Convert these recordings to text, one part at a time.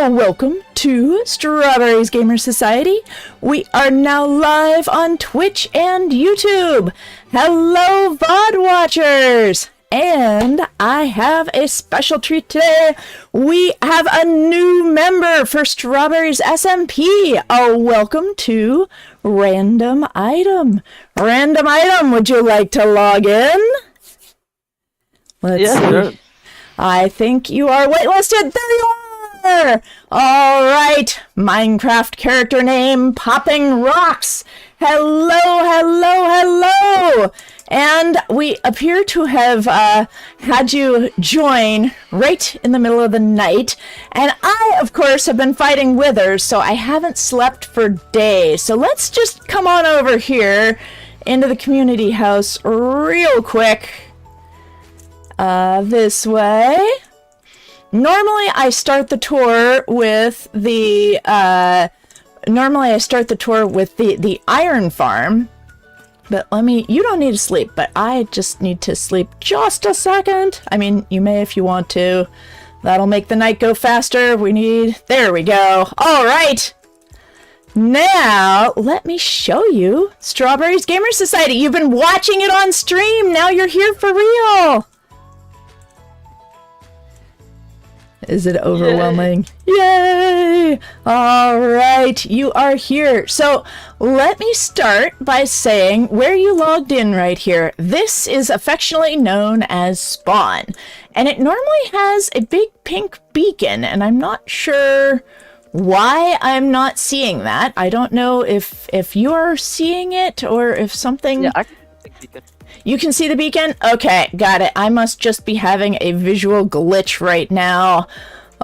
welcome to Strawberry's Gamer Society. We are now live on Twitch and YouTube. Hello, VOD watchers! And I have a special treat today. We have a new member for Strawberry's SMP. Welcome to Random Item. Random Item, would you like to log in? Let's see. Sure. I think you are waitlisted. There you are! All right. Minecraft character name, Popping Rocks. Hello, hello, hello. And we appear to have had you join right in the middle of the night. And I, of course, have been fighting withers, so I haven't slept for days. So let's just come on over here into the community house real quick. This way. Normally I start the tour with the the iron farm, but you don't need to sleep, but I just need to sleep just a second. I mean, you may if you want to. That'll make the night go faster. There we go. All right. Now, let me show you Strawberry's Gamer Society. You've been watching it on stream. Now you're here for real. Is it overwhelming? Yay! All right, you are here. So let me start by saying where you logged in right here. This is affectionately known as Spawn, and it normally has a big pink beacon, and I'm not sure why I'm not seeing that. I don't know if you're seeing it or if something... Yeah, I can see the beacon. You can see the beacon? Okay, got it. I must just be having a visual glitch right now.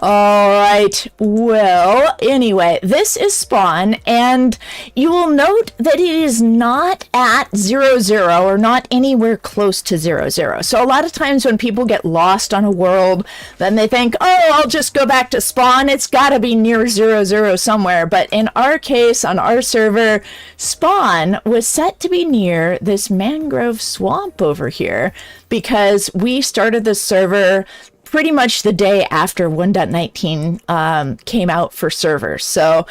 All right. Well, anyway, this is Spawn, and you will note that it is not at 0-0 or not anywhere close to 0-0. So a lot of times when people get lost on a world, then they think, oh, I'll just go back to Spawn. It's got to be near 0-0 somewhere. But in our case, on our server, Spawn was set to be near this mangrove swamp over here because we started the server pretty much the day after 1.19 came out for servers. So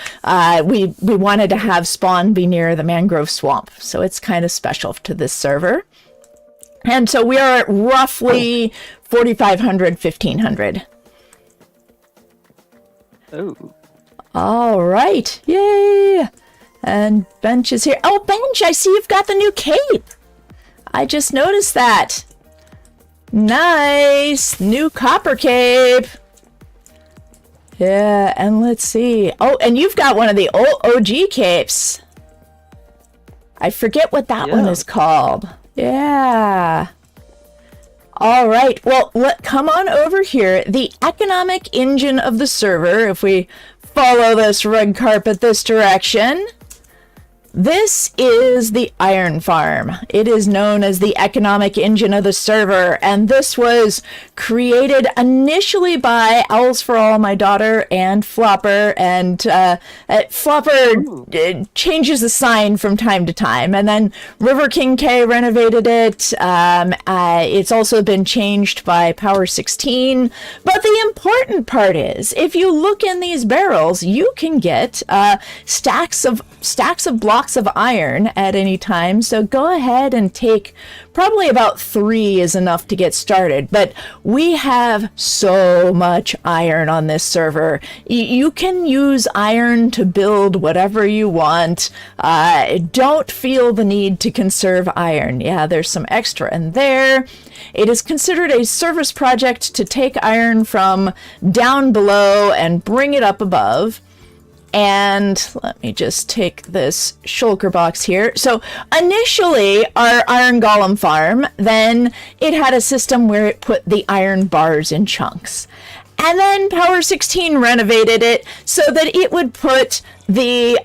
we wanted to have Spawn be near the mangrove swamp. So it's kind of special to this server. And so we are at roughly 4,500, 1,500. Oh. All right. Yay. And Bench is here. Oh, Bench, I see you've got the new cape. I just noticed that. Nice! New copper cape! Yeah, and let's see. Oh, and you've got one of the old OG capes. I forget what that one is called. Yeah. All right. Well, come on over here. The economic engine of the server, if we follow this red carpet this direction... This is the iron farm. It is known as the economic engine of the server, and this was created initially by Owls for All, my daughter, and Flopper, and Flopper changes the sign from time to time, and then River King K renovated it. It's also been changed by Power 16, but the important part is, if you look in these barrels, you can get stacks of blocks of iron at any time. So go ahead and take probably about 3 is enough to get started. But we have so much iron on this server. You can use iron to build whatever you want. Don't feel the need to conserve iron. Yeah, there's some extra in there. It is considered a service project to take iron from down below and bring it up above. And let me just take this shulker box here. So initially, our iron golem farm, then it had a system where it put the iron bars in chunks. And then Power 16 renovated it so that it would put the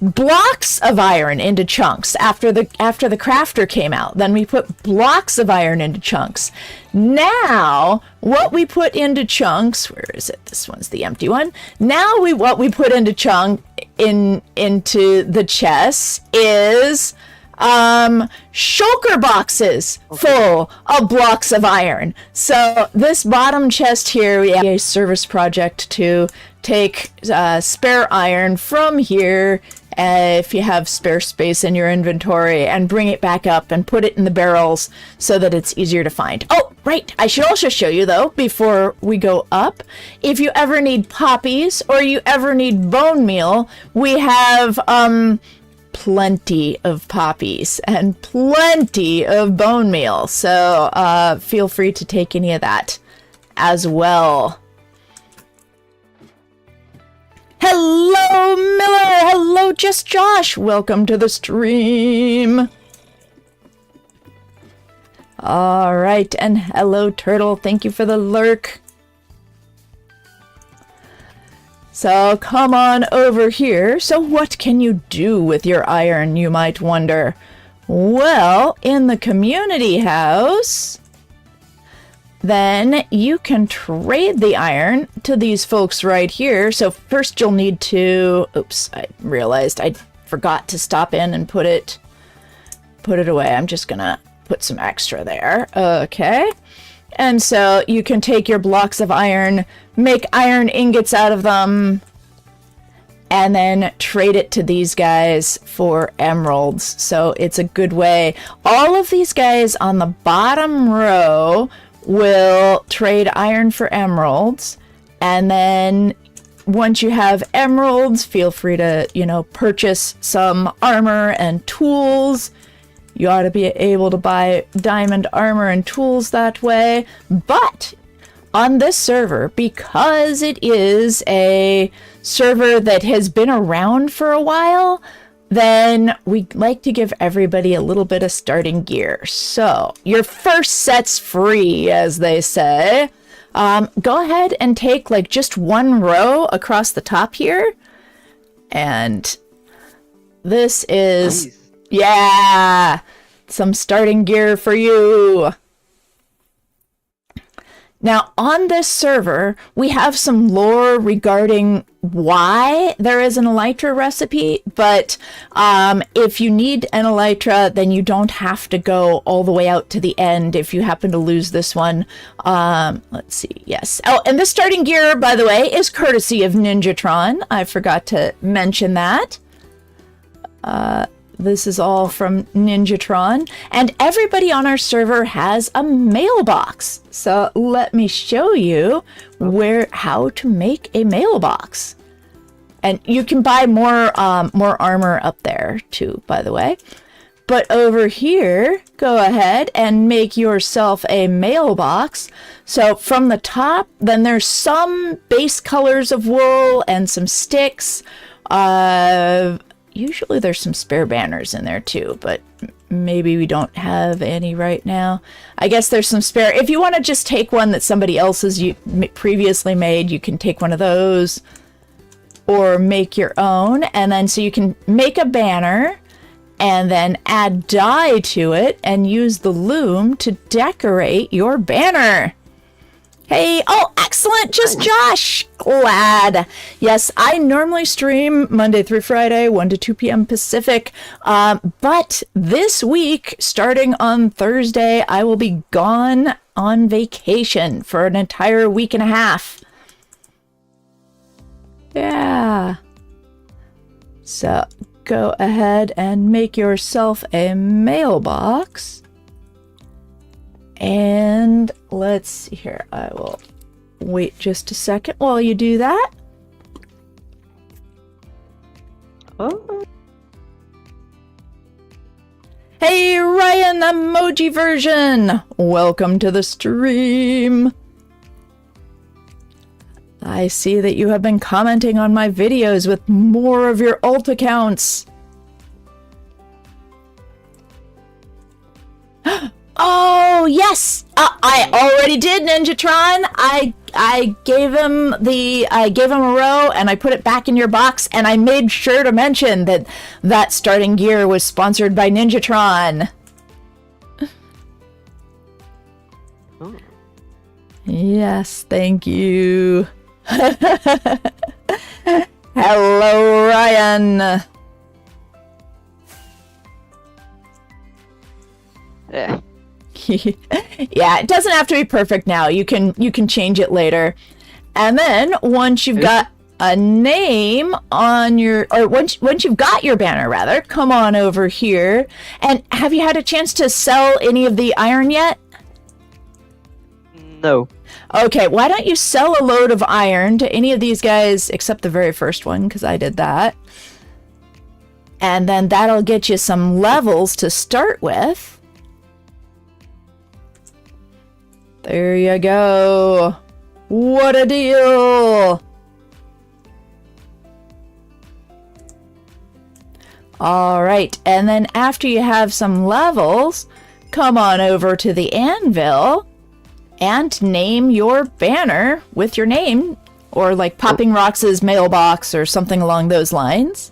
blocks of iron into chunks after the crafter came out. Then we put blocks of iron into chunks. Now, what we put into chunks, where is it? This one's the empty one. Now what we put into into the chests is shulker boxes full of blocks of iron. So this bottom chest here, we have a service project to take spare iron from here, if you have spare space in your inventory, and bring it back up and put it in the barrels so that it's easier to find. Oh, right. I should also show you, though, before we go up, if you ever need poppies or you ever need bone meal, we have plenty of poppies and plenty of bone meal. So feel free to take any of that as well. Hello, Miller! Hello, Just Josh! Welcome to the stream! Alright, and hello, Turtle. Thank you for the lurk. So, come on over here. So, what can you do with your iron, you might wonder? Well, in the community house, then you can trade the iron to these folks right here. So first you'll need to, oops, I realized I forgot to stop in and put it away. I'm just gonna put some extra there. Okay. And so you can take your blocks of iron, make iron ingots out of them, and then trade it to these guys for emeralds. So it's a good way. All of these guys on the bottom row will trade iron for emeralds, and then once you have emeralds, feel free to, you know, purchase some armor and tools. You ought to be able to buy diamond armor and tools that way. But on this server, because it is a server that has been around for a while, then we like to give everybody a little bit of starting gear. So your first set's free, as they say. Go ahead and take like just one row across the top here. And this is, nice. Yeah, some starting gear for you. Now, on this server, we have some lore regarding why there is an elytra recipe, but if you need an elytra, then you don't have to go all the way out to the end if you happen to lose this one. Let's see, yes. Oh, and this starting gear, by the way, is courtesy of Ninjatron. I forgot to mention that. This is all from Ninjatron, and everybody on our server has a mailbox. So let me show you how to make a mailbox. And you can buy more armor up there too, by the way. But over here, go ahead and make yourself a mailbox. So from the top, then there's some base colors of wool and some sticks. Usually there's some spare banners in there too, but maybe we don't have any right now. I guess there's some spare. If you want to just take one that somebody else has previously made, you can take one of those or make your own. And then so you can make a banner and then add dye to it and use the loom to decorate your banner. Hey, oh, excellent, Just Josh. Glad. Yes, I normally stream Monday through Friday, 1 to 2 p.m. Pacific. But this week, starting on Thursday, I will be gone on vacation for an entire week and a half. Yeah. So go ahead and make yourself a mailbox. And let's see here. I will wait just a second while you do that. Oh. Hey, Ryan, emoji version. Welcome to the stream. I see that you have been commenting on my videos with more of your alt accounts. Oh, yes! I already did, Ninjatron. I gave him a row and I put it back in your box, and I made sure to mention that starting gear was sponsored by Ninjatron. Oh. Yes, thank you. Hello, Ryan. Yeah. Yeah, it doesn't have to be perfect now. You can change it later. And then once you've got a name on your, or once you've got your banner, rather, come on over here. And have you had a chance to sell any of the iron yet? No. Okay, why don't you sell a load of iron to any of these guys except the very first one, because I did that. And then that'll get you some levels to start with. There you go. What a deal! All right, and then after you have some levels, come on over to the anvil and name your banner with your name, or like Popping Rox's mailbox or something along those lines.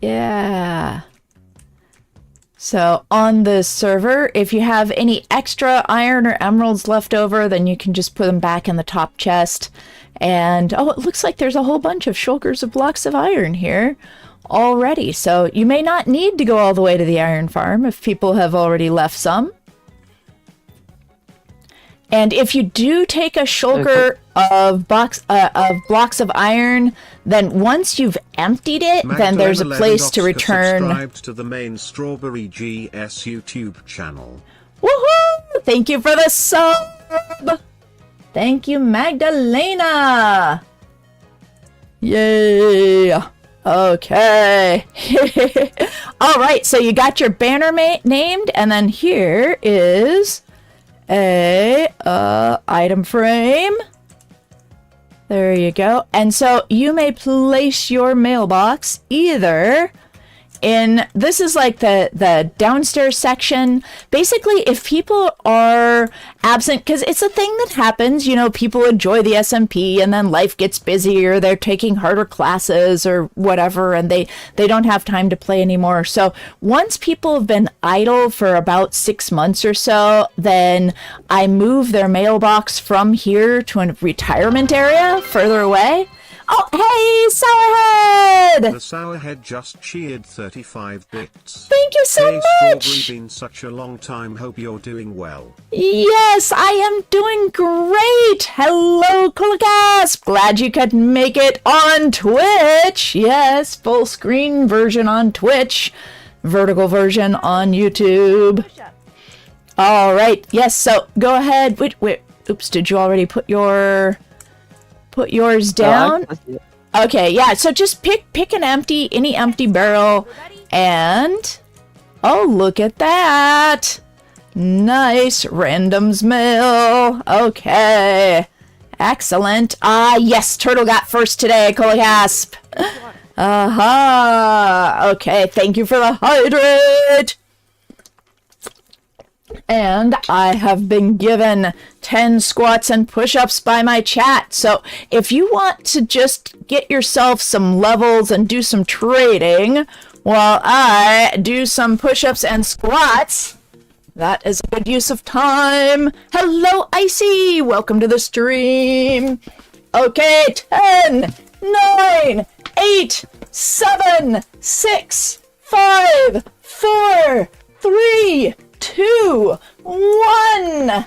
Yeah. So on the server, if you have any extra iron or emeralds left over, then you can just put them back in the top chest. And oh, it looks like there's a whole bunch of shulkers of blocks of iron here already. So you may not need to go all the way to the iron farm if people have already left some. And if you do take a shulker of blocks of iron, then once you've emptied it, then there's a place to return. Subscribed to the main StrawberryGS YouTube channel. Woohoo! Thank you for the sub. Thank you, Magdalena. Yay! Okay. All right. So you got your banner named, and then here is a item frame. There you go. And so you may place your mailbox either in, this is like the downstairs section. Basically, if people are absent, because it's a thing that happens, you know, people enjoy the SMP and then life gets busy, or they're taking harder classes or whatever, and they don't have time to play anymore. So once people have been idle for about 6 months or so, then I move their mailbox from here to a retirement area further away. Oh, hey, Sourhead! The Sourhead just cheered 35 bits. Thank you so much! Strawberry, been such a long time, hope you're doing well. Yes, I am doing great! Hello, Coolagasp! Glad you could make it on Twitch! Yes, full screen version on Twitch. Vertical version on YouTube. Alright, yes, so go ahead. Wait, oops, did you already put yours down? Okay, yeah, so just pick any empty barrel, and oh, look at that. Nice, randoms mill. Okay, excellent. Yes, Turtle got first today, Coolagasp. Okay, thank you for the hydrate. And I have been given 10 squats and push-ups by my chat. So if you want to just get yourself some levels and do some trading while I do some push-ups and squats, that is a good use of time. Hello, Icy! Welcome to the stream. Okay, 10, 9, 8, 7, 6, 5, 4, 3, 2, 1.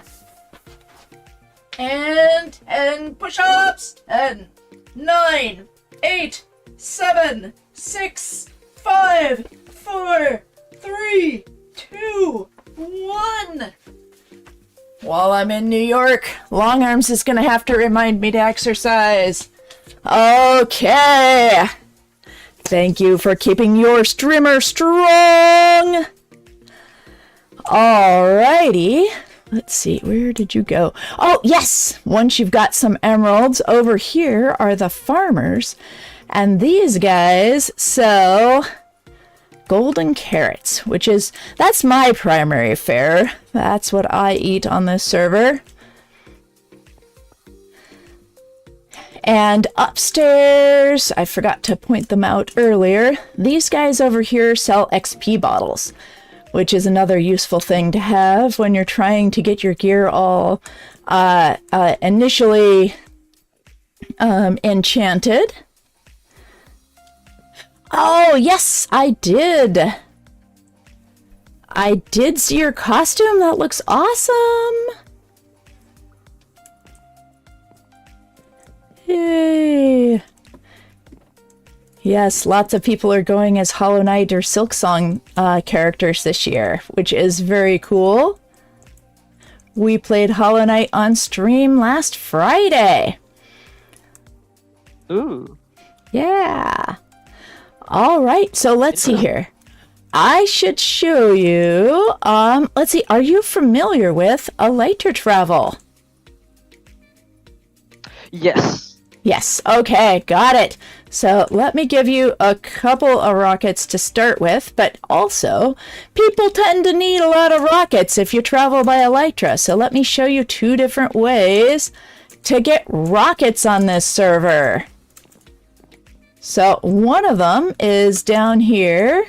And 10 push-ups. 10, 9, 8, 7, 6, 5, 4, 3, 2, 1. While I'm in New York, Long Arms is gonna have to remind me to exercise. Okay. Thank you for keeping your streamer strong. Alrighty. Let's see, where did you go? Oh, yes! Once you've got some emeralds, over here are the farmers. And these guys sell golden carrots, that's my primary fare. That's what I eat on this server. And upstairs, I forgot to point them out earlier, these guys over here sell XP bottles, which is another useful thing to have when you're trying to get your gear all initially enchanted. Oh, yes, I did. I did see your costume. That looks awesome. Yay. Yes, lots of people are going as Hollow Knight or Silksong characters this year, which is very cool. We played Hollow Knight on stream last Friday. Ooh. Yeah. All right, so let's see here. I should show you, let's see, are you familiar with Elytra Travel? Yes. Yes, okay, got it. So let me give you a couple of rockets to start with, but also people tend to need a lot of rockets if you travel by Elytra. So let me show you 2 different ways to get rockets on this server. So one of them is down here.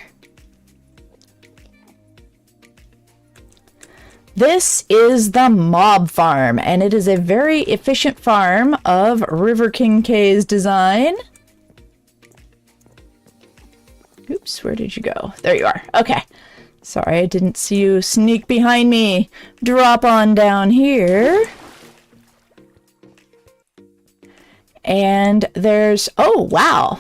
This is the mob farm, and it is a very efficient farm of River King K's design. Oops, where did you go? There you are. Okay. Sorry, I didn't see you sneak behind me. Drop on down here. And there's... Oh, wow.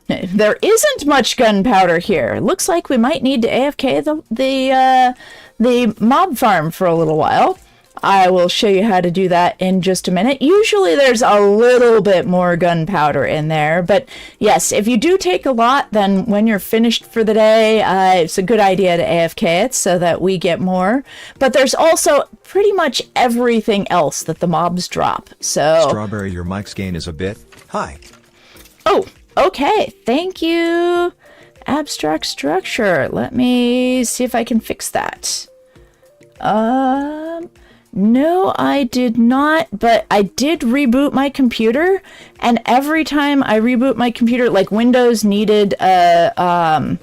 There isn't much gunpowder here. Looks like we might need to AFK the mob farm for a little while. I will show you how to do that in just a minute. Usually there's a little bit more gunpowder in there, but yes, if you do take a lot, then when you're finished for the day, it's a good idea to AFK it so that we get more. But there's also pretty much everything else that the mobs drop. So Strawberry, your mic's gain is a bit high. Oh, okay. Thank you. Abstract structure. Let me see if I can fix that. No, I did not, but I did reboot my computer, and every time I reboot my computer, like Windows needed a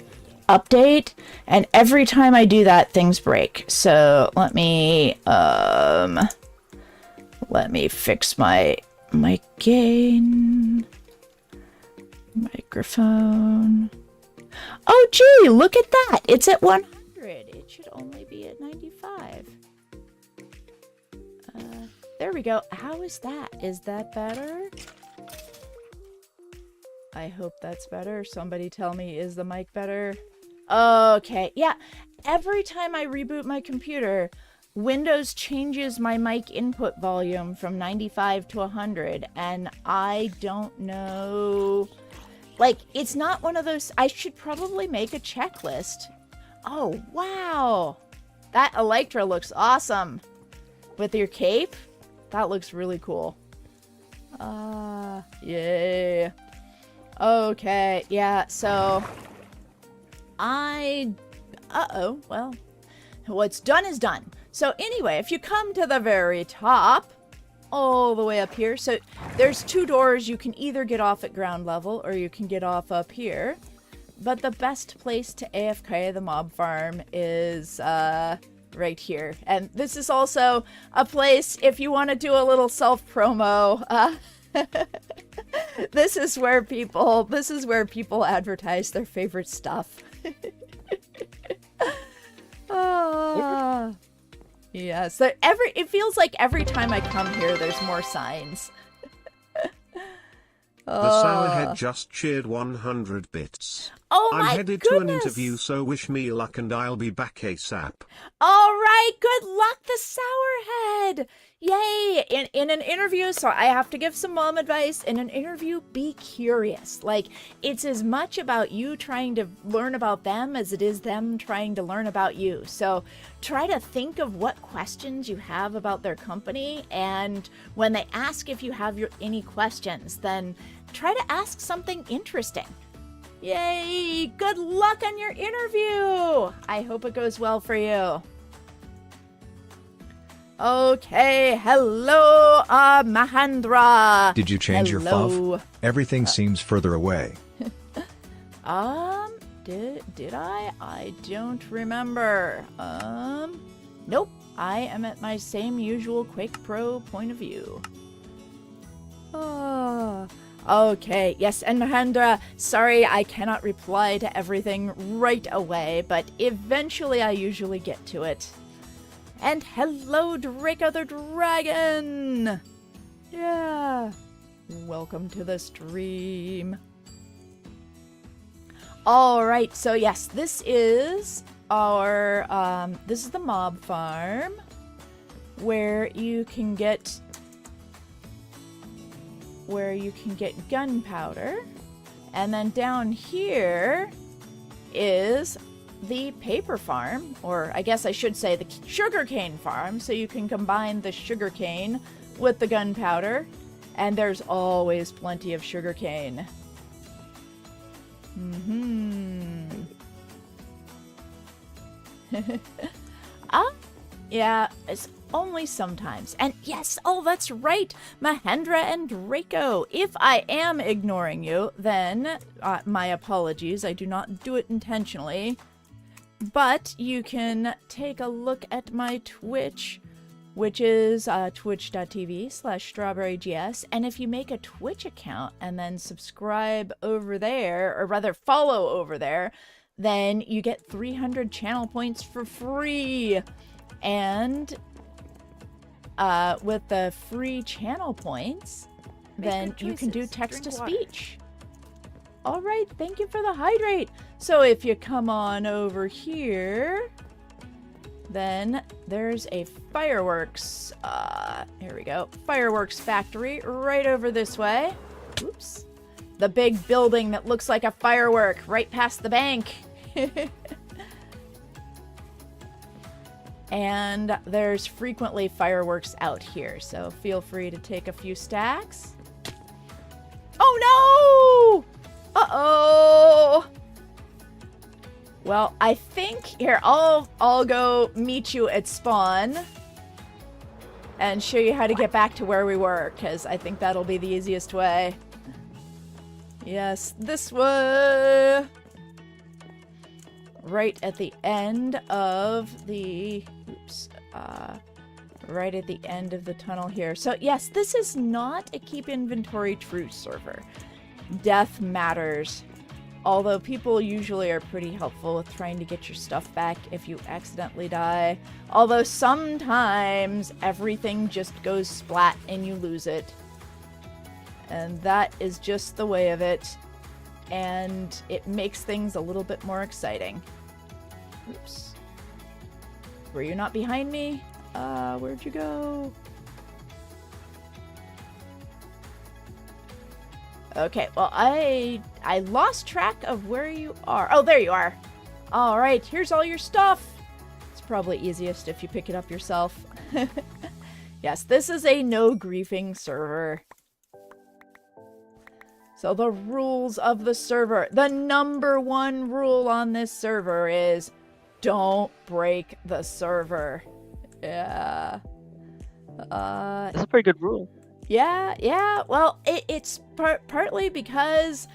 update, and every time I do that, things break. So let me fix my gain, microphone. Oh, gee, look at that. It's at 100. It should only be at 95. There we go. How is that? Is that better? I hope that's better. Somebody tell me, is the mic better? Okay. Yeah. Every time I reboot my computer, Windows changes my mic input volume from 95 to 100, and I don't know... Like, it's not one of those... I should probably make a checklist. Oh, wow. That Elytra looks awesome. With your cape? That looks really cool. Yay. Okay, yeah, so... Uh-oh, well... What's done is done. So anyway, if you come to the very top... all the way up here. So there's 2 doors. You can either get off at ground level or you can get off up here. But the best place to AFK the mob farm is right here. And this is also a place if you want to do a little self-promo. This is where people advertise their favorite stuff. Oh. Yeah, so it feels like every time I come here, there's more signs. The Sourhead just cheered 100 bits. Oh my I'm headed goodness. to an interview, so wish me luck and I'll be back ASAP. All right, good luck, the Sourhead. Yay! In an interview, so I have to give some mom advice. In an interview, be curious. Like, it's as much about you trying to learn about them as it is them trying to learn about you. So try to think of what questions you have about their company, and when they ask if you have any questions, then try to ask something interesting. Yay! Good luck on your interview! I hope it goes well for you. Okay, hello, Mahendra. Did you change your FUV? Everything seems further away. Did I? I don't remember. Nope. I am at my same usual Quake Pro point of view. Oh. Okay, yes, and Mahendra, sorry I cannot reply to everything right away, but eventually I usually get to it. And hello, Draco the Dragon! Yeah. Welcome to the stream. Alright, so yes, this is our, this is the mob farm, where you can get gunpowder, and then down here is the paper farm, or I guess I should say the sugarcane farm, so you can combine the sugarcane with the gunpowder, and there's always plenty of sugarcane. Yeah, it's only sometimes. And yes, oh, that's right, Mahendra and Draco. If I am ignoring you, then my apologies. I do not do it intentionally. But you can take a look at my Twitch, which is twitch.tv/StrawberryGS. And if you make a Twitch account and then subscribe over there, or rather follow over there, then you get 300 channel points for free. And with the free channel points, then you can do text-to-speech. All right, thank you for the hydrate. So if you come on over here, then there's a fireworks, here we go, fireworks factory right over this way. Oops. The big building that looks like a firework right past the bank. And there's frequently fireworks out here, so feel free to take a few stacks. Oh no! Uh-oh! Well, I think here I'll go meet you at spawn and show you how to get back to where we were, because I think that'll be the easiest way. Yes, this way. Right at the end of the right at the end of the tunnel here. So yes, this is not a keep inventory true server. Death matters. Although people usually are pretty helpful with trying to get your stuff back if you accidentally die. Although sometimes everything just goes splat and you lose it. And that is just the way of it. And it makes things a little bit more exciting. Oops. Were you not behind me? Where'd you go? Okay, well, I lost track of where you are. Oh, there you are. All right, here's all your stuff. It's probably easiest if you pick it up yourself. Yes, this is a no griefing server. So the rules of the server. The number one rule on this server is don't break the server. Yeah. That's a pretty good rule. Yeah. Well, it's partly because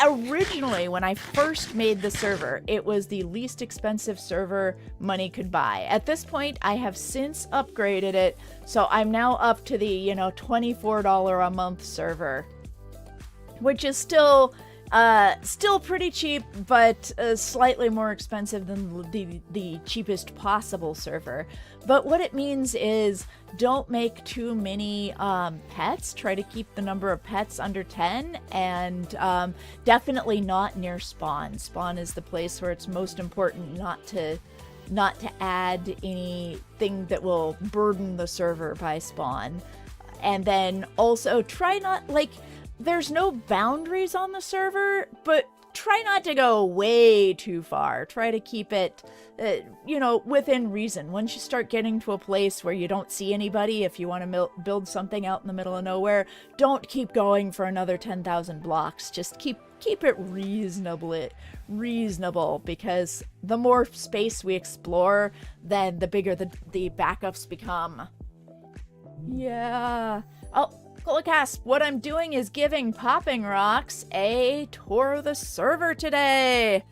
originally when I first made the server, it was the least expensive server money could buy. At this point, I have since upgraded it, so I'm now up to the, $24 a month server, which is still pretty cheap, but slightly more expensive than the cheapest possible server. But what it means is don't make too many pets. Try to keep the number of pets under 10, and definitely not near spawn. Spawn is the place where it's most important not to add anything that will burden the server by spawn. And then also try not, there's no boundaries on the server, but try not to go way too far. Try to keep it, within reason. Once you start getting to a place where you don't see anybody, if you want to build something out in the middle of nowhere, don't keep going for another 10,000 blocks. Just keep it reasonable, because the more space we explore, then the bigger the backups become. Yeah. Colicasp, what I'm doing is giving Popping Rocks a tour of the server today.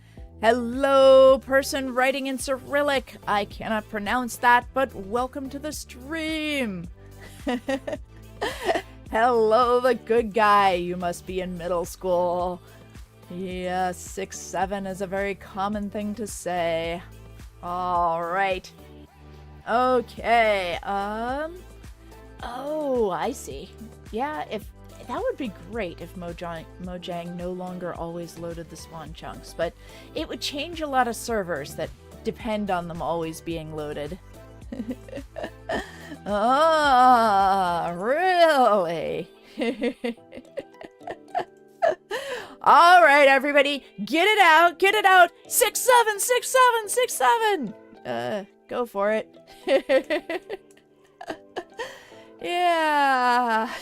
Hello, person writing in Cyrillic. I cannot pronounce that, but welcome to the stream. Hello, the good guy. You must be in middle school. Yeah, 6'7" is a very common thing to say. All right. Okay. Oh, I see. Yeah, if that would be great if Mojang no longer always loaded the spawn chunks, but it would change a lot of servers that depend on them always being loaded. Ah, really? All right, everybody, get it out, get it out. 6'7", 6'7", 6'7". Go for it. Yeah.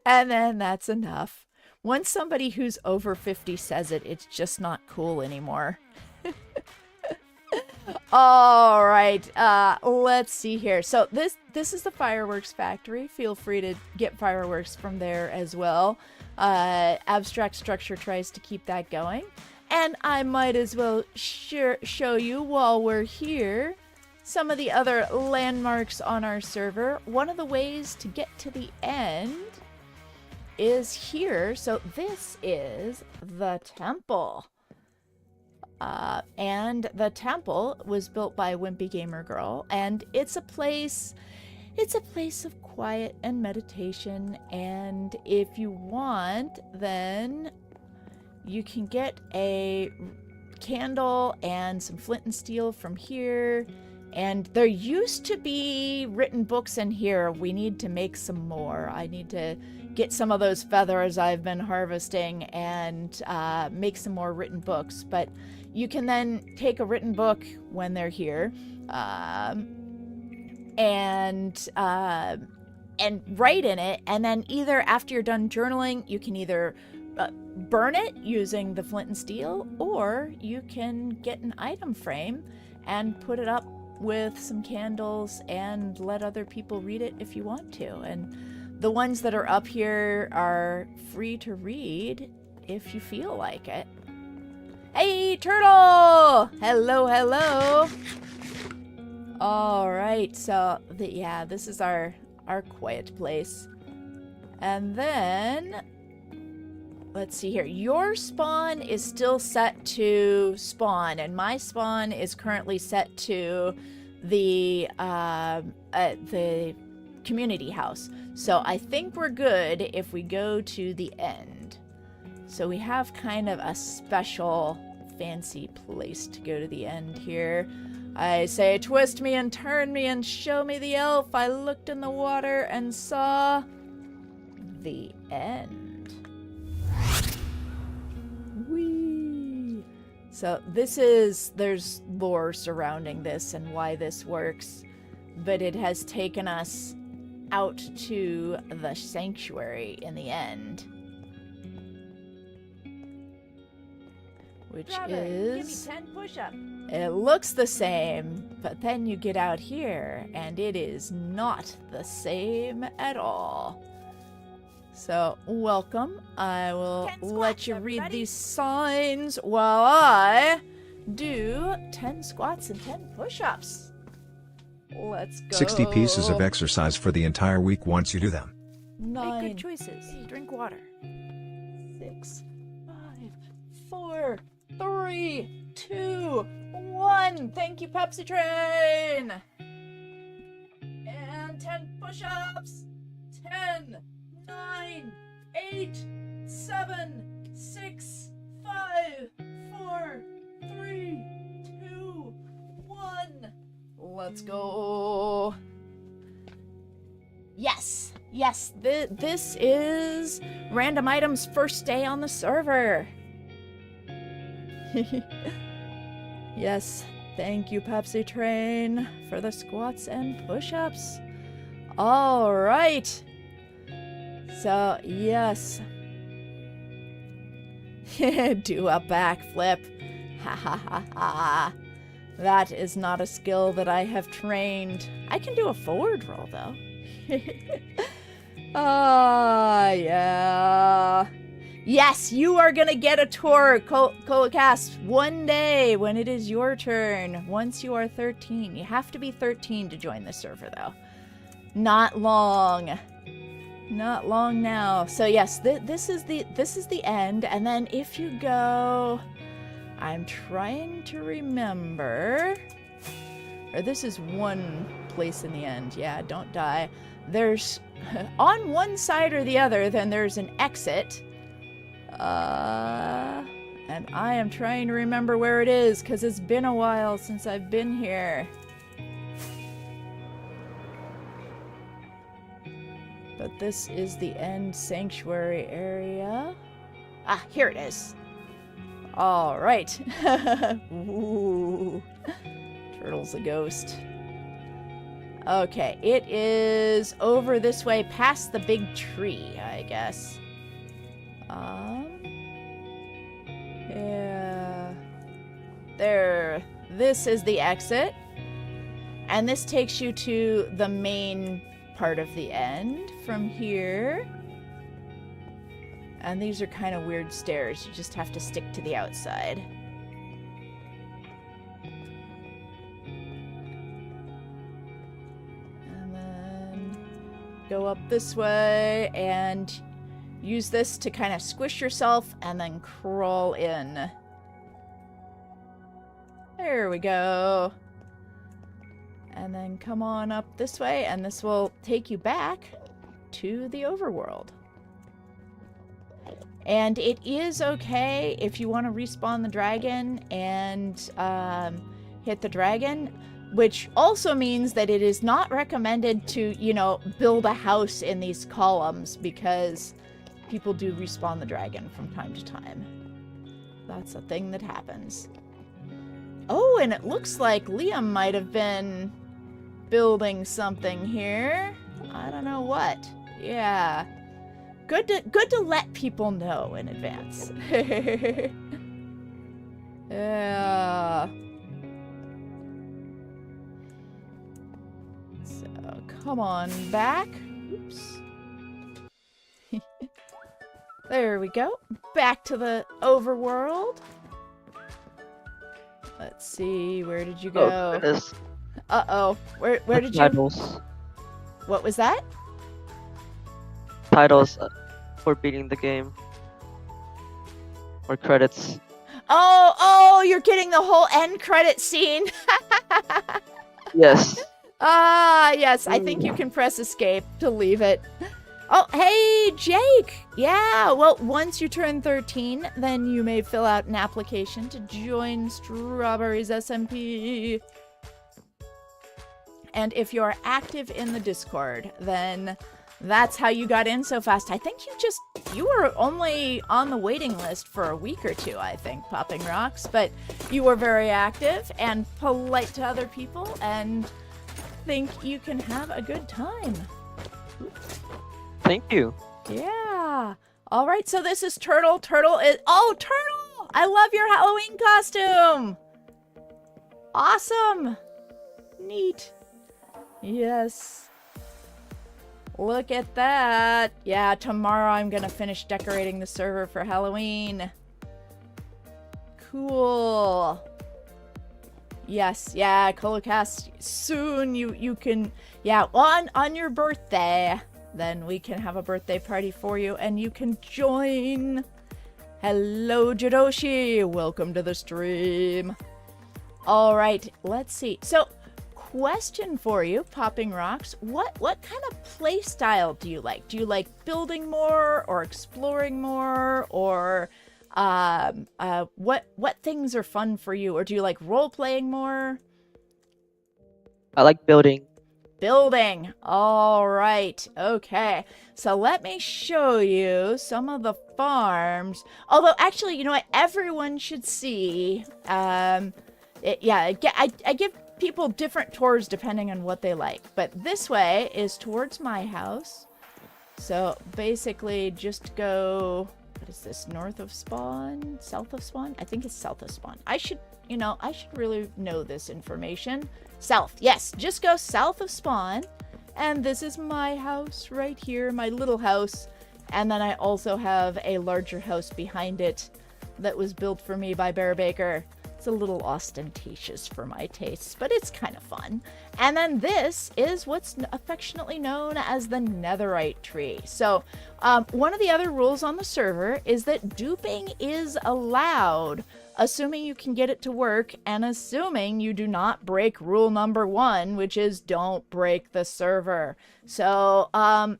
And then that's enough. Once somebody who's over 50 says it, it's just not cool anymore. All right, let's see here. So this is the fireworks factory. Feel free to get fireworks from there as well. Abstract Structure tries to keep that going. And I might as well show you while we're here some of the other landmarks on our server. One of the ways to get to the end is here. So this is the temple. And the temple was built by Wimpy Gamer Girl, and it's a place of quiet and meditation. And if you want, then you can get a candle and some flint and steel from here. And there used to be written books in here. We need to make some more. I need to get some of those feathers I've been harvesting and make some more written books. But you can then take a written book when they're here and write in it. And then either after you're done journaling, you can either burn it using the flint and steel, or you can get an item frame and put it up with some candles and let other people read it if you want to. And the ones that are up here are free to read if you feel like it. Hey, Turtle! Hello, hello! All right, so this is our quiet place. And then let's see here. Your spawn is still set to spawn, and my spawn is currently set to the community house. So I think we're good if we go to the end. So we have kind of a special fancy place to go to the end here. I say, twist me and turn me and show me the elf. I looked in the water and saw the end. Whee! So there's lore surrounding this and why this works, but it has taken us out to the sanctuary in the end. Which is... Give me 10 push-ups. It looks the same, but then you get out here, and it is not the same at all. So, welcome. I will let you read these signs while I do 10 squats and 10 push-ups. Let's go. 60 pieces of exercise for the entire week once you do them. 9. Make good choices. Drink water. 6, 5, 4, 3, 2, 1. Thank you, Pepsi Train. And 10 push-ups. 10, 9, 8, 7, 6, 5, 4, 3, 2, 1. Let's go. Yes, this is Random Items' first day on the server. Yes, thank you, Pepsi Train, for the squats and push-ups. All right. So, yes. Do a backflip. Ha ha ha ha. That is not a skill that I have trained. I can do a forward roll, though. Yeah. Yes, you are gonna get a tour, Colocast, one day when it is your turn. Once you are 13. You have to be 13 to join the server, though. Not long. Not long now. So yes, this is the end. And then if you go, I'm trying to remember. Or this is one place in the end. Yeah, don't die. There's on one side or the other. Then there's an exit. And I am trying to remember where it is because it's been a while since I've been here. But this is the end sanctuary area. Ah, here it is. All right. Ooh. Turtle's a ghost. Okay, it is over this way past the big tree, I guess. Yeah. There. This is the exit. And this takes you to the main part of the end from here. And these are kind of weird stairs. You just have to stick to the outside. And then go up this way and use this to kind of squish yourself and then crawl in. There we go. And then come on up this way, and this will take you back to the overworld. And it is okay if you want to respawn the dragon and hit the dragon, which also means that it is not recommended to, you know, build a house in these columns because people do respawn the dragon from time to time. That's a thing that happens. Oh, and it looks like Liam might have been building something here. I don't know what. Yeah. Good to let people know in advance. Yeah. So, come on back. Oops. There we go. Back to the overworld. Let's see, where did you go? Oh, goodness. Uh-oh. Where did you... Titles. What was that? Titles for beating the game. Or credits. Oh, you're getting the whole end credit scene. Yes. Ah, yes. I think you can press escape to leave it. Oh, hey, Jake. Yeah, well, once you turn 13, then you may fill out an application to join Strawberry's SMP. And if you're active in the Discord, then that's how you got in so fast. I think you were only on the waiting list for a week or two, I think, Popping Rocks. But you were very active and polite to other people and think you can have a good time. Thank you. Yeah. All right, so this is Turtle. Turtle is... Oh, Turtle! I love your Halloween costume! Awesome! Neat. Yes. Look at that. Yeah, tomorrow I'm gonna finish decorating the server for Halloween. Cool. Yes, yeah, Colocast, soon you can... Yeah, on your birthday... Then we can have a birthday party for you and you can join. Hello, Jadoshi. Welcome to the stream. All right, let's see. So, question for you, Popping Rocks. What kind of play style do you like? Do you like building more or exploring more or what things are fun for you? Or do you like role playing more? I like building. Building. All right. Okay. So let me show you some of the farms. Although, actually, you know what? Everyone should see. I give people different tours depending on what they like. But this way is towards my house. So basically, just go. What is this? North of spawn? South of spawn? I think it's south of spawn. I should really know this information. South, yes, just go south of spawn And this is my house right here, my little house. And then I also have a larger house behind it that was built for me by Bear Baker. It's a little ostentatious for my tastes, but it's kind of fun. And then this is what's affectionately known as the netherite tree. So one of the other rules on the server is that duping is allowed, assuming you can get it to work and assuming you do not break rule number 1, which is don't break the server. So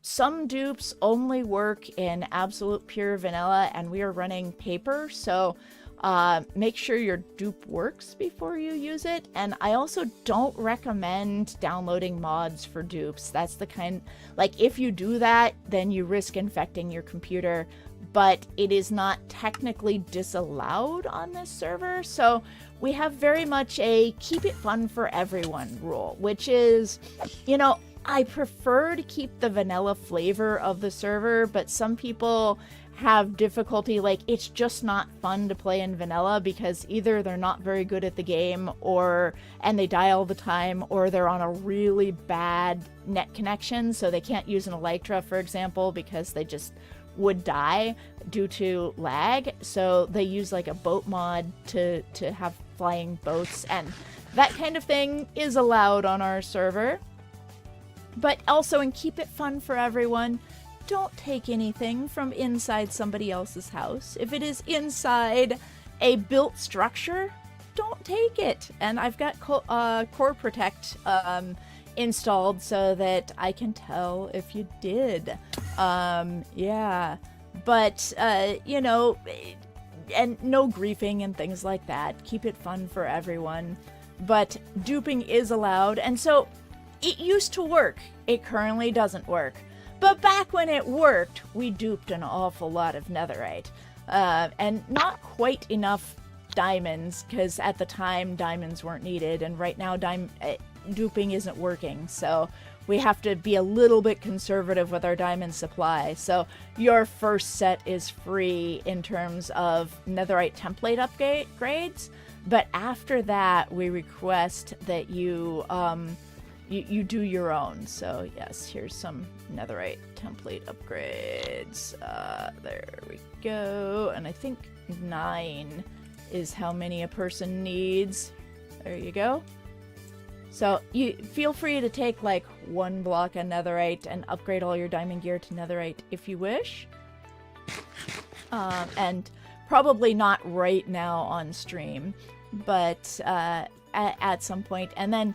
some dupes only work in absolute pure vanilla, and we are running paper, so make sure your dupe works before you use it. And I also don't recommend downloading mods for dupes. That's the kind, like, if you do that, then you risk infecting your computer, but it is not technically disallowed on this server. So we have very much a keep it fun for everyone rule, which is, you know, I prefer to keep the vanilla flavor of the server, but some people have difficulty, like, it's just not fun to play in vanilla because either they're not very good at the game and they die all the time, or they're on a really bad net connection, so they can't use an Elytra, for example, because they just would die due to lag. So they use like a boat mod to have flying boats, and that kind of thing is allowed on our server. But also, and keep it fun for everyone, don't take anything from inside somebody else's house. If it is inside a built structure, don't take it. And I've got Core Protect installed so that I can tell if you did. Yeah. But, you know, and no griefing and things like that. Keep it fun for everyone. But duping is allowed, and so it used to work. It currently doesn't work. But back when it worked, we duped an awful lot of netherite. And not quite enough diamonds, because at the time diamonds weren't needed, and right now duping isn't working. So we have to be a little bit conservative with our diamond supply. So your first set is free in terms of netherite template upgrades. But after that, we request that you you do your own. So yes, here's some netherite template upgrades. There we go. And I think 9 is how many a person needs. There you go. So you feel free to take like 1 block of netherite and upgrade all your diamond gear to netherite if you wish. And probably not right now on stream, but at some point. And then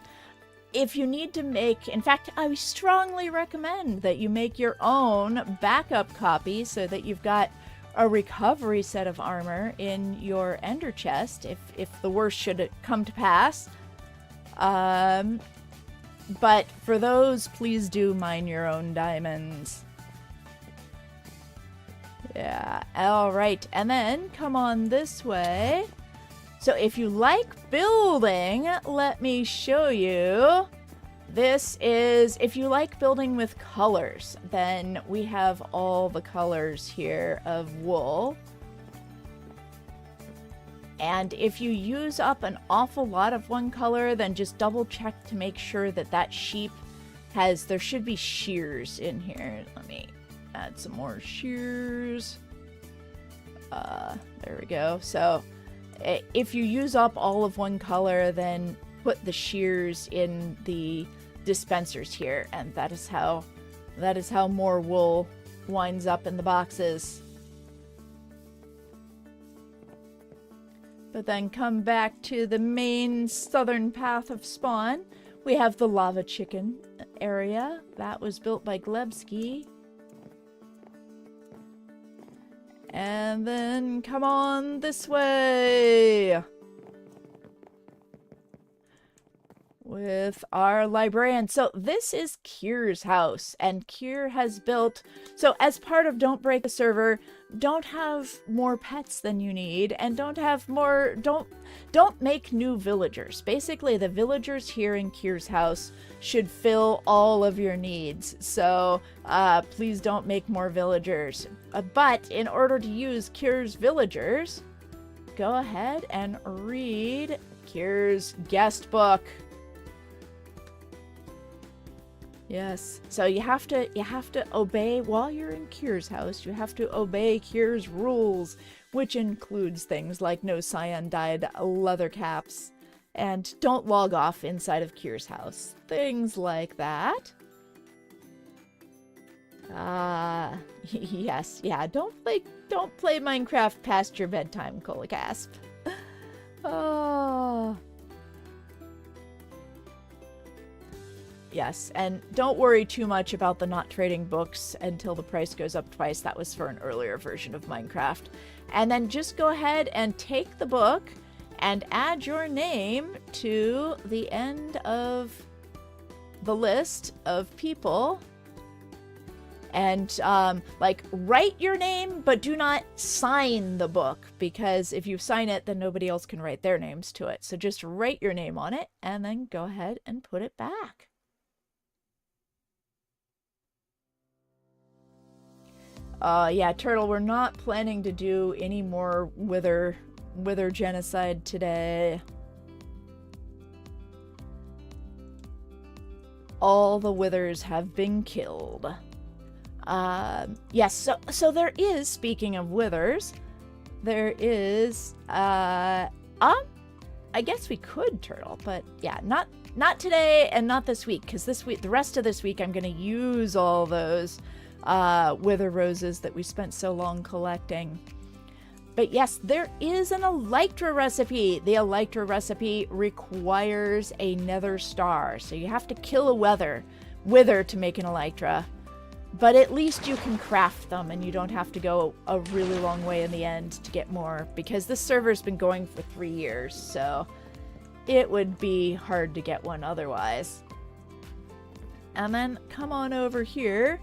if you need to make, in fact, I strongly recommend that you make your own backup copy so that you've got a recovery set of armor in your ender chest if the worst should come to pass. But for those, please do mine your own diamonds. Yeah, alright, and then come on this way. So if you like building, let me show you. This is, if you like building with colors, then we have all the colors here of wool. And if you use up an awful lot of one color, then just double check to make sure that that sheep has, there should be shears in here. Let me add some more shears. There we go. So if you use up all of one color, then put the shears in the dispensers here, and that is how more wool winds up in the boxes. But then come back to the main southern path of spawn. We have the lava chicken area. That was built by Glebski. And then come on this way with our librarian. So this is Kier's house, and Kier has built, so as part of Don't Break the Server, don't have more pets than you need, and don't make new villagers. Basically, the villagers here in Kier's house should fill all of your needs. So please don't make more villagers. But in order to use Kier's villagers, go ahead and read Kier's guest book. Yes. So you have to obey while you're in Kier's house. You have to obey Kier's rules, which includes things like no cyan-dyed leather caps, and don't log off inside of Kier's house. Things like that. Yes, yeah. Don't play Minecraft past your bedtime, Colacasp. Oh. Yes, and don't worry too much about the not trading books until the price goes up twice. That was for an earlier version of Minecraft. And then just go ahead and take the book and add your name to the end of the list of people. And, like, write your name, but do not sign the book, because if you sign it, then nobody else can write their names to it. So just write your name on it, and then go ahead and put it back. Yeah, Turtle, we're not planning to do any more wither genocide today. All the withers have been killed. Yes, so there is, speaking of withers, there is, I guess we could, Turtle, but yeah, not today and not this week, because this week, the rest of this week, I'm gonna use all those wither roses that we spent so long collecting. But yes, there is an Elytra recipe. The Elytra recipe requires a nether star, so you have to kill a wither to make an Elytra. But at least you can craft them, and you don't have to go a really long way in the end to get more, because this server's been going for 3 years, so it would be hard to get one otherwise. And then come on over here,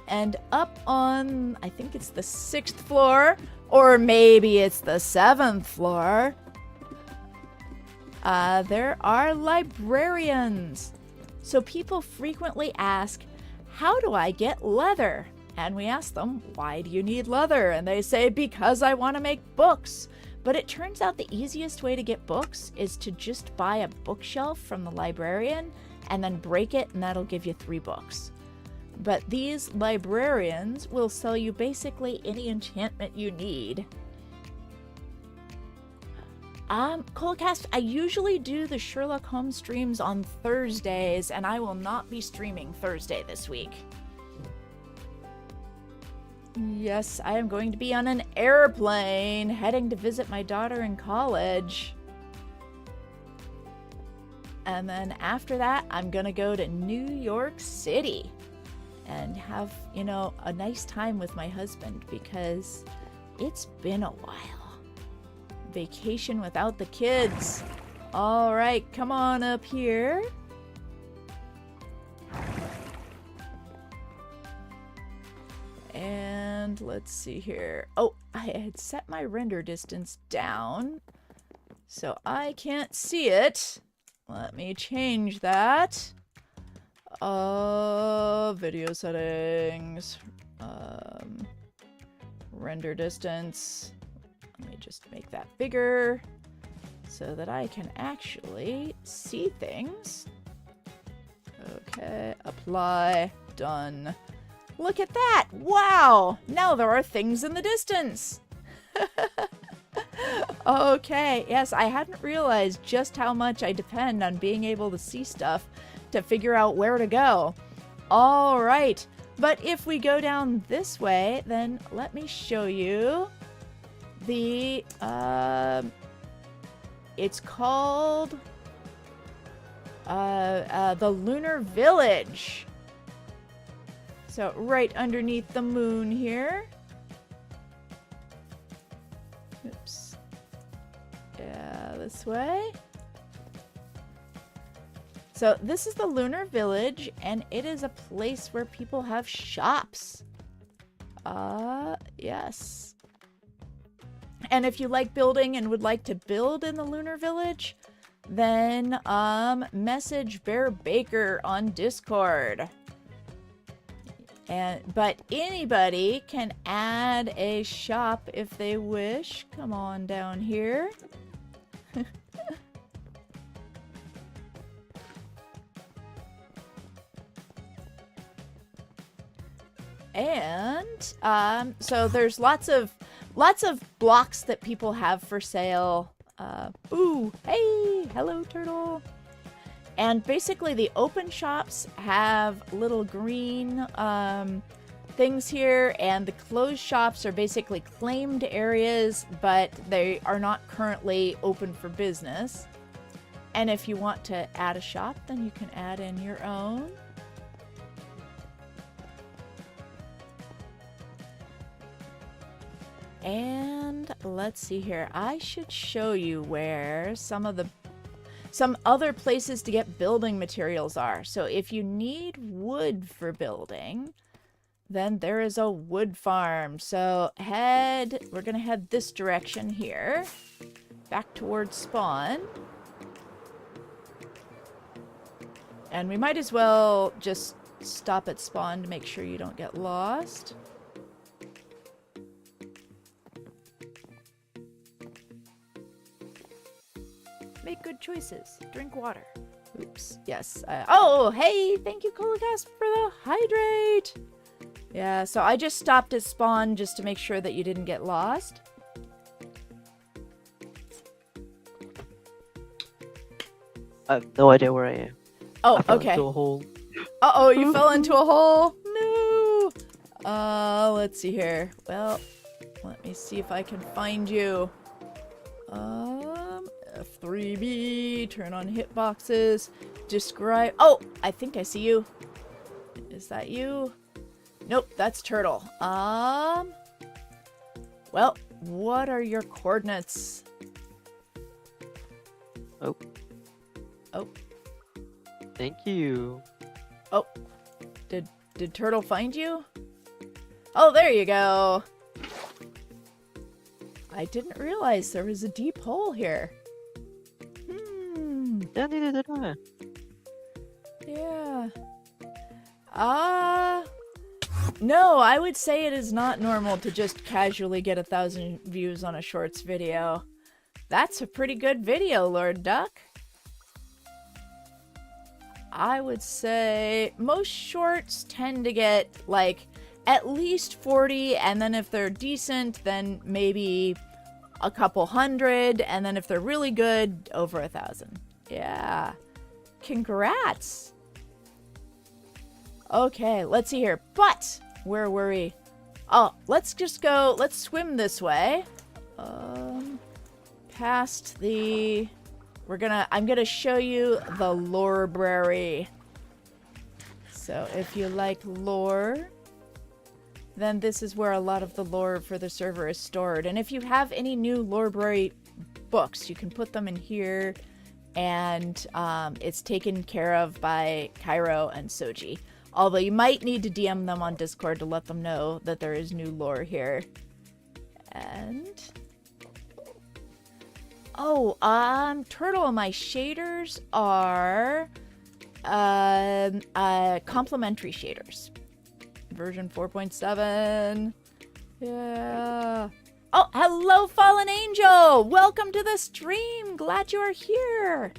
and up on, I think it's the 6th floor, or maybe it's the 7th floor, there are librarians. So people frequently ask, how do I get leather? And we ask them, why do you need leather? And they say, because I want to make books. But it turns out the easiest way to get books is to just buy a bookshelf from the librarian and then break it, and that'll give you 3 books. But these librarians will sell you basically any enchantment you need. Colecast, I usually do the Sherlock Holmes streams on Thursdays, and I will not be streaming Thursday this week. Yes, I am going to be on an airplane heading to visit my daughter in college. And then after that, I'm gonna go to New York City and have, you know, a nice time with my husband, because it's been a while. Vacation without the kids. All right, come on up here. And let's see here. Oh, I had set my render distance down, so I can't see it. Let me change that. Video settings. Render distance. Let me just make that bigger so that I can actually see things. Okay, apply, done. Look at that! Wow! Now there are things in the distance! Okay, yes, I hadn't realized just how much I depend on being able to see stuff to figure out where to go. All right, but if we go down this way, then let me show you the, it's called, the Lunar Village. So right underneath the moon here. Oops. Yeah, this way. So this is the Lunar Village, and it is a place where people have shops. Yes. And if you like building and would like to build in the Lunar Village, then message Bear Baker on Discord. But anybody can add a shop if they wish. Come on down here. And so there's lots of blocks that people have for sale. Ooh, hey, hello turtle. And basically the open shops have little green things here, and the closed shops are basically claimed areas, but they are not currently open for business. And if you want to add a shop, then you can add in your own. And let's see here. I should show you where some other places to get building materials are. So if you need wood for building, then there is a wood farm. So we're gonna head this direction here, back towards spawn. And we might as well just stop at spawn to make sure you don't get lost. Make good choices. Drink water. Oops. Yes. Oh, hey! Thank you, Colicast, for the hydrate! Yeah, so I just stopped at spawn just to make sure that you didn't get lost. I have no idea where I am. Oh, I fell okay. into a hole. Uh-oh, you fell into a hole? No! Let's see here. Well, let me see if I can find you. F3B, turn on hitboxes, describe... Oh, I think I see you. Is that you? Nope, that's Turtle. Well, what are your coordinates? Oh. Oh. Thank you. Oh. Did Turtle find you? Oh, there you go. I didn't realize there was a deep hole here. Yeah, neither did I. Yeah. No, I would say it is not normal to just casually get 1,000 views on a shorts video. That's a pretty good video, Lord Duck. I would say most shorts tend to get, like, at least 40, and then if they're decent, then maybe a couple hundred, and then if they're really good, over 1,000. Yeah. Congrats! Okay, let's see here. But, where were we? Oh, let's just go, let's swim this way. Past the... I'm gonna show you the library. So, if you like lore, then this is where a lot of the lore for the server is stored. And if you have any new library books, you can put them in here, and it's taken care of by Cairo and Soji. Although you might need to DM them on Discord to let them know that there is new lore here. And... Oh, Turtle, my shaders are complementary shaders. Version 4.7. Yeah. Oh, hello, Fallen Angel! Welcome to the stream! Glad you are here!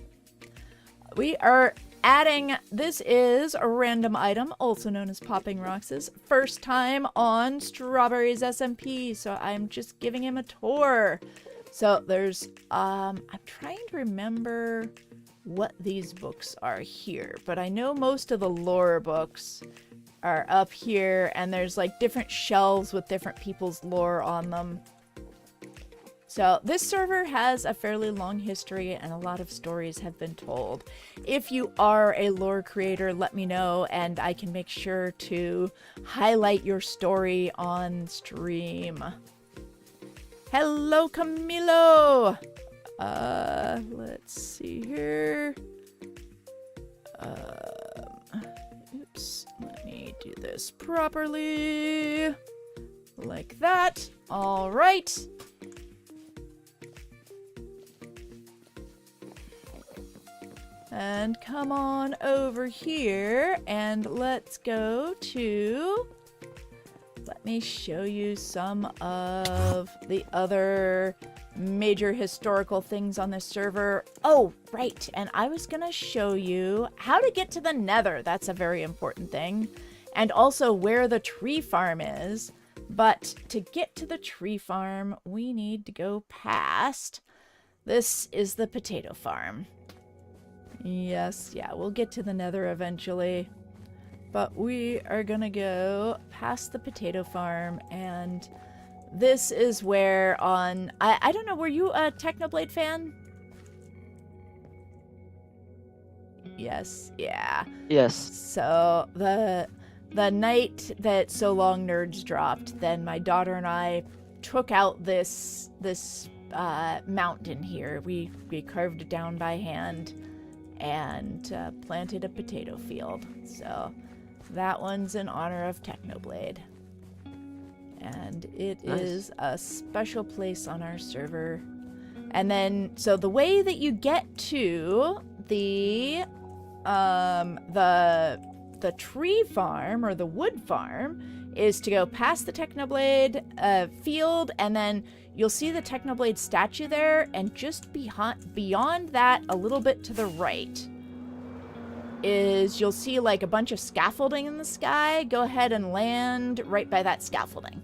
We are adding, this is a random item, also known as Popping Rox's first time on Strawberry's SMP, so I'm just giving him a tour. So there's, I'm trying to remember what these books are here, but I know most of the lore books are up here, and there's like different shelves with different people's lore on them. So this server has a fairly long history, and a lot of stories have been told. If you are a lore creator, let me know, and I can make sure to highlight your story on stream. Hello, Camilo! Let's see here. Oops, let me do this properly. Like that. All right. And come on over here, and let's go to... Let me show you some of the other major historical things on this server. Oh, right, and I was gonna show you how to get to the Nether. That's a very important thing. and also where the tree farm is. But to get to the tree farm, we need to go past. This is the potato farm. Yes, yeah, we'll get to the nether eventually. But we are gonna go past the potato farm, and this is where on... I don't know, were you a Technoblade fan? Yes, yeah. Yes. So, the night that So Long Nerds dropped, then my daughter and I took out this mountain here. We carved it down by hand and planted a potato field. So that one's in honor of Technoblade. And it Nice. is a special place on our server. And then, so the way that you get to the tree farm or the wood farm is to go past the Technoblade field, and then you'll see the Technoblade statue there, and just beyond that, a little bit to the right, is you'll see like a bunch of scaffolding in the sky. Go ahead and land right by that scaffolding.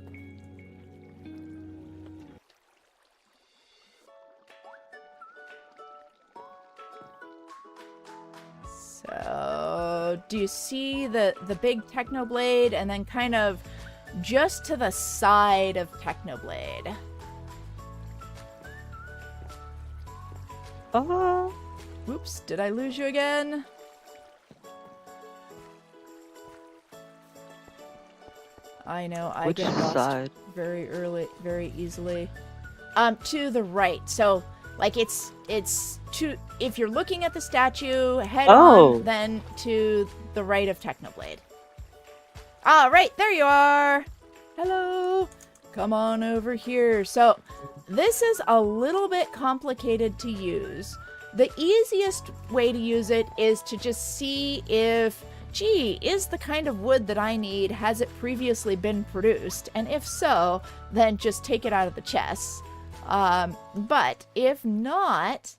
So, do you see the big Technoblade, and then kind of just to the side of Technoblade? Oops, did I lose you again? I know, I Which get lost side? very easily. To the right. So, like, it's to, if you're looking at the statue, head on, then to the right of Technoblade. Ah, right, there you are! Hello! Come on over here. So, this is a little bit complicated to use. The easiest way to use it is to just see if, gee, is the kind of wood that I need, has it previously been produced? And if so, then just take it out of the chest. But if not,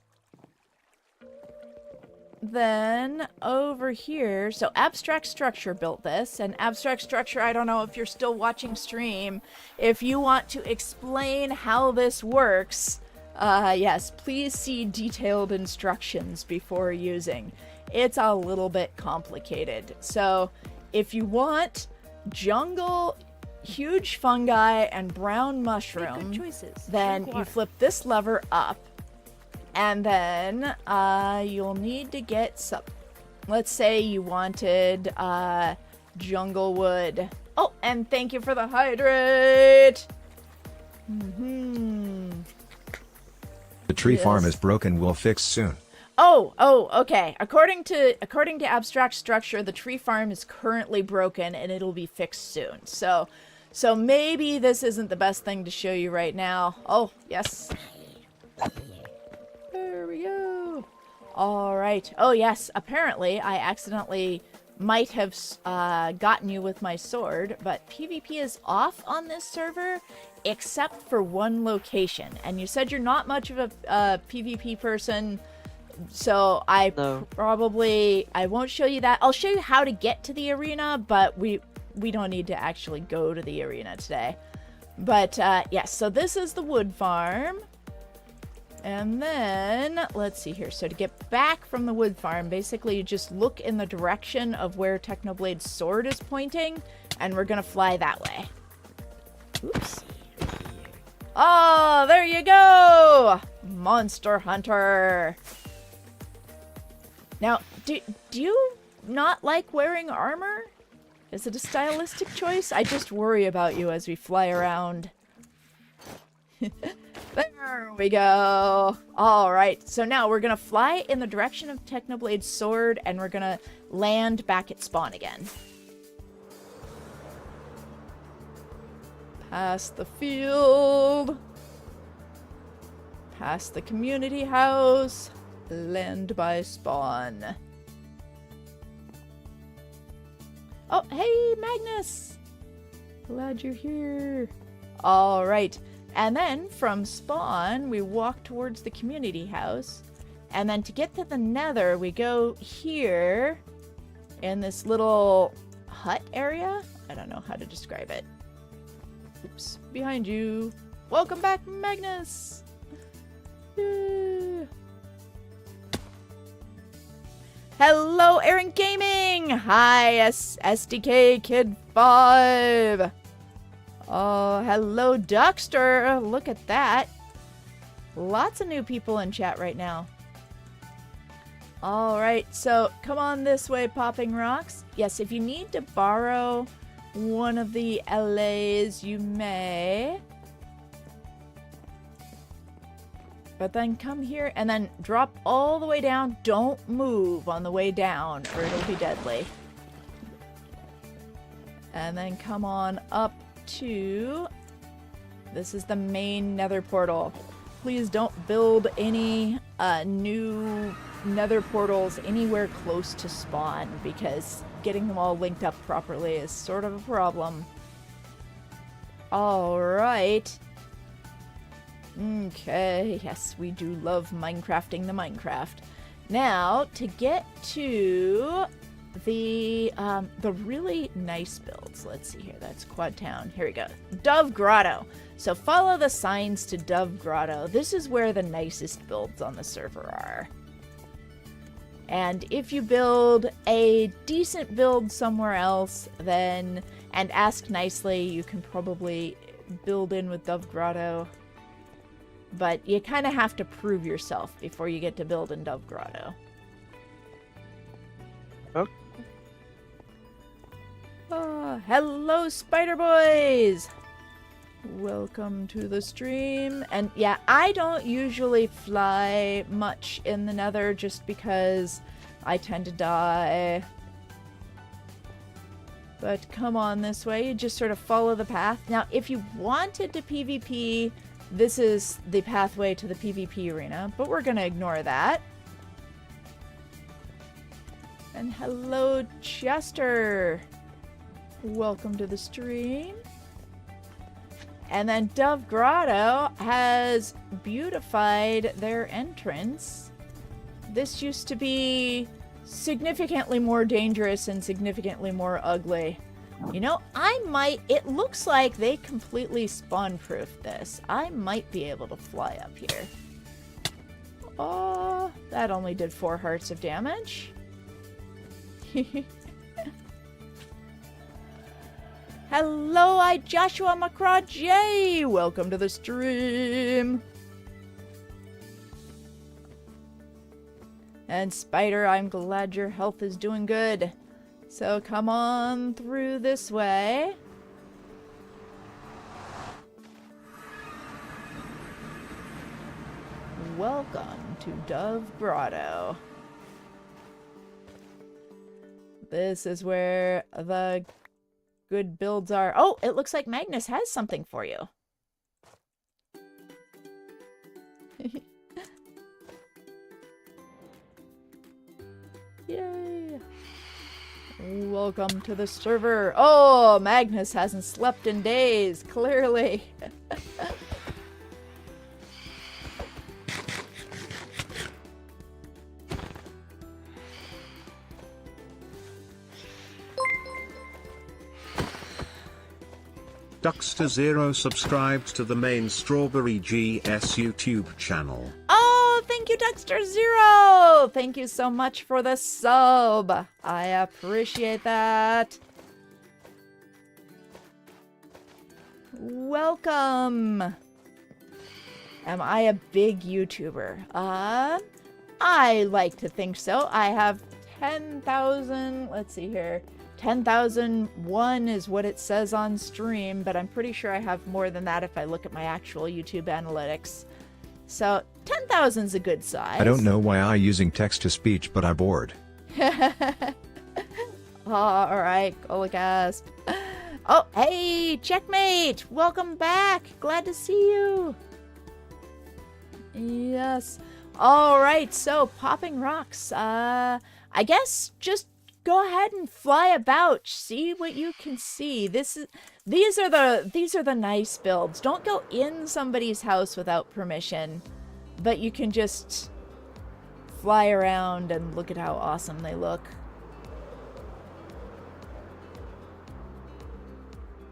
then over here, so Abstract Structure built this, and Abstract Structure, I don't know if you're still watching stream, if you want to explain how this works, yes, please see detailed instructions before using. It's a little bit complicated. So if you want jungle, huge fungi, and brown mushroom, then you flip this lever up, and then you'll need to get some, let's say you wanted jungle wood. Oh, and thank you for the hydrate. The tree farm is broken, we'll fix soon. Oh, okay. According to Abstract Structure, the tree farm is currently broken and it'll be fixed soon. So maybe this isn't the best thing to show you right now. Oh, yes. There we go. All right. Oh, yes. Apparently, I accidentally might have gotten you with my sword, but PvP is off on this server except for one location. And you said you're not much of a PvP person, so I won't show you that. I'll show you how to get to the arena, but we don't need to actually go to the arena today. But yes, so this is the wood farm. And then, let's see here. So to get back from the wood farm, basically you just look in the direction of where Technoblade's sword is pointing, and we're gonna fly that way. Oops. Oh, there you go! Monster Hunter! Now, do you not like wearing armor? Is it a stylistic choice? I just worry about you as we fly around. There we go. All right, so now we're gonna fly in the direction of Technoblade's sword, and we're gonna land back at spawn again. Past the field. Past the community house. Land by spawn. Oh, hey, Magnus! Glad you're here. All right. And then from spawn, we walk towards the community house. And then to get to the nether, we go here in this little hut area. I don't know how to describe it. Oops, behind you. Welcome back, Magnus. Yay. Hello, Aaron Gaming. Hi, SDK Kid 5. Oh, hello, Duckster. Look at that. Lots of new people in chat right now. Alright, so come on this way, Popping Rocks. Yes, if you need to borrow one of the LAs, you may. But then come here and then drop all the way down. Don't move on the way down or it'll be deadly. And then come on up to... This is the main nether portal. Please don't build any new nether portals anywhere close to spawn because getting them all linked up properly is sort of a problem. Alright. Okay, yes, we do love Minecrafting the Minecraft. Now, to get to the really nice builds. Let's see here, that's Quad Town. Here we go. Dove Grotto. So follow the signs to Dove Grotto. This is where the nicest builds on the server are. And if you build a decent build somewhere else, then, and ask nicely, you can probably build in with Dove Grotto. But you kind of have to prove yourself before you get to build in Dove Grotto. Oh, hello, Spider Boys! Welcome to the stream. And yeah, I don't usually fly much in the nether just because I tend to die. But come on this way, you just sort of follow the path. Now, if you wanted to PvP, this is the pathway to the PvP arena, but we're gonna ignore that. And hello, Chester! Welcome to the stream. And then Dove Grotto has beautified their entrance. This used to be significantly more dangerous and significantly more ugly. You know, it looks like they completely spawn-proofed this. I might be able to fly up here. Oh, that only did 4 hearts of damage. Hello, I Joshua McCraw J. Welcome to the stream. And Spider, I'm glad your health is doing good. So come on through this way. Welcome to Dove Grotto. This is where the good builds are. Oh, it looks like Magnus has something for you. Yay. Welcome to the server. Oh, Magnus hasn't slept in days, clearly. Duckster0 subscribed to the main StrawberryGS YouTube channel. Oh, thank you, Duckster0! Thank you so much for the sub. I appreciate that. Welcome. Am I a big YouTuber? I like to think so. I have 10,000, let's see here. 10,001 is what it says on stream, but I'm pretty sure I have more than that if I look at my actual YouTube analytics. So 10,000 is a good size. I don't know why I'm using text-to-speech, but I'm bored. Alright, Goligasp. Oh, hey, Checkmate! Welcome back! Glad to see you! Yes. Alright, so Popping Rocks. I guess just go ahead and fly about. See what you can see. These are the nice builds. Don't go in somebody's house without permission, but you can just fly around and look at how awesome they look.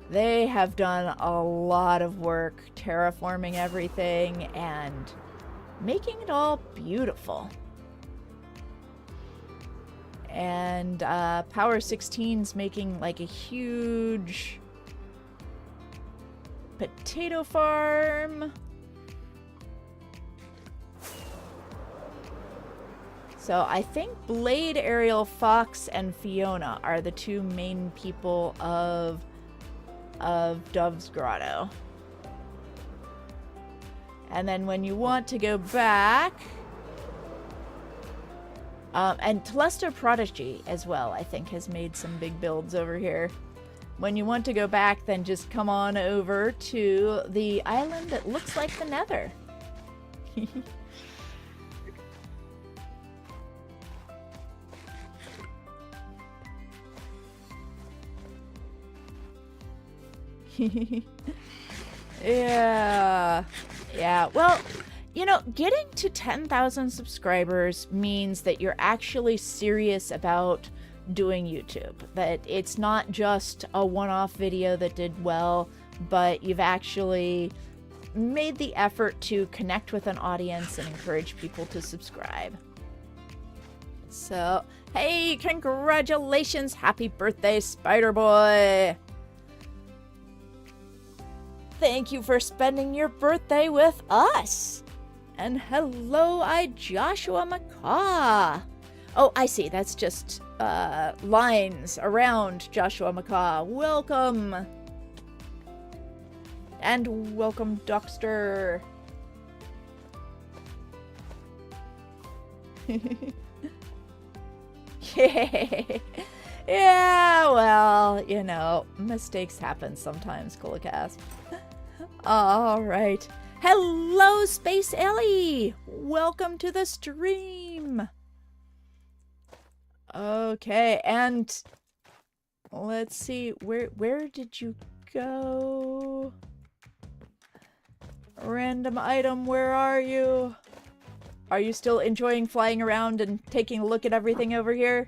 They have done a lot of work terraforming everything and making it all beautiful. And Power 16's making like a huge potato farm. So I think Blade, Ariel, Fox, and Fiona are the two main people of Dove's Grotto. And then when you want to go back, and Telesto Prodigy as well, I think, has made some big builds over here. When you want to go back, then just come on over to the island that looks like the Nether. Yeah. Well, you know, getting to 10,000 subscribers means that you're actually serious about doing YouTube. That it's not just a one-off video that did well, but you've actually made the effort to connect with an audience and encourage people to subscribe. So, hey, congratulations! Happy birthday, Spider Boy! Thank you for spending your birthday with us! And hello, Joshua Macaw! Oh, I see. That's just lines around Joshua Macaw. Welcome! And welcome, Dockster. Yeah, well, you know, mistakes happen sometimes, Coolcast. All right. Hello, Space Ellie! Welcome to the stream! Okay, and let's see, where did you go? Random item, where are you? Are you still enjoying flying around and taking a look at everything over here?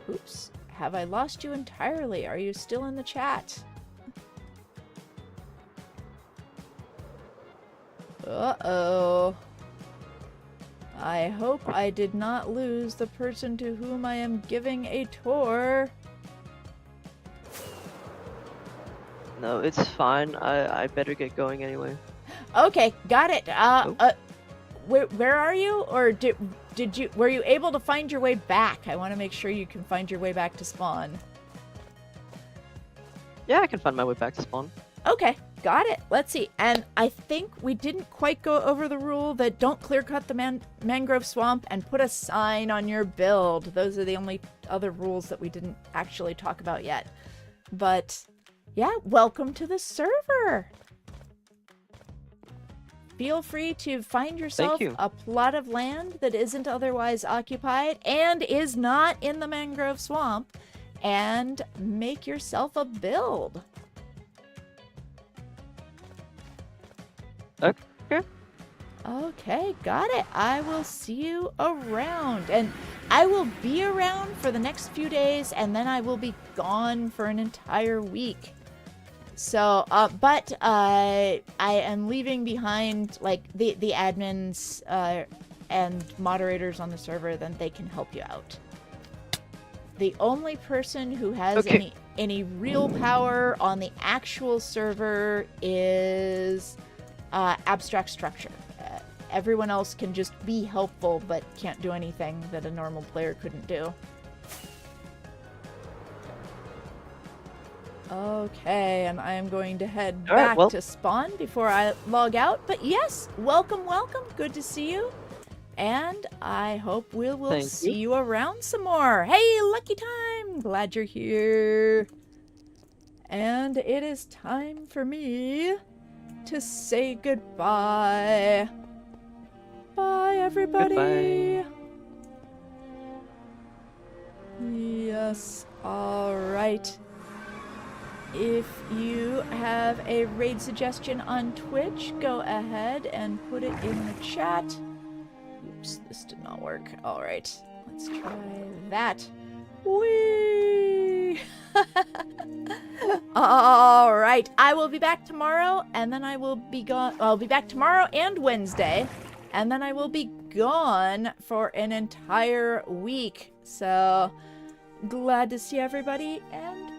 Oops. Have I lost you entirely? Are you still in the chat? Uh-oh. I hope I did not lose the person to whom I am giving a tour. No, it's fine. I better get going anyway. Okay, got it. Where are you? Or were you able to find your way back? I want to make sure you can find your way back to spawn. Yeah, I can find my way back to spawn. Okay, got it. Let's see. And I think we didn't quite go over the rule that don't clear cut the mangrove swamp and put a sign on your build. Those are the only other rules that we didn't actually talk about yet. But yeah, welcome to the server. Feel free to find yourself a plot of land that isn't otherwise occupied and is not in the mangrove swamp and make yourself a build. Okay. Okay, got it. I will see you around. And I will be around for the next few days and then I will be gone for an entire week. So, but I am leaving behind, like, the admins and moderators on the server, then they can help you out. The only person who has any real power on the actual server is Abstract Structure. Everyone else can just be helpful, but can't do anything that a normal player couldn't do. Okay, and I am going to head back to spawn before I log out. But yes, welcome, welcome. Good to see you. And I hope we will see you around some more. Hey, Lucky Time! Glad you're here. And it is time for me to say goodbye. Bye, everybody. Goodbye. Yes, all right. If you have a raid suggestion on Twitch, go ahead and put it in the chat. Oops, this did not work. All right, let's try that. Whee! All right, I will be back tomorrow, and then I will be gone. I'll be back tomorrow and Wednesday, and then I will be gone for an entire week. So glad to see everybody, and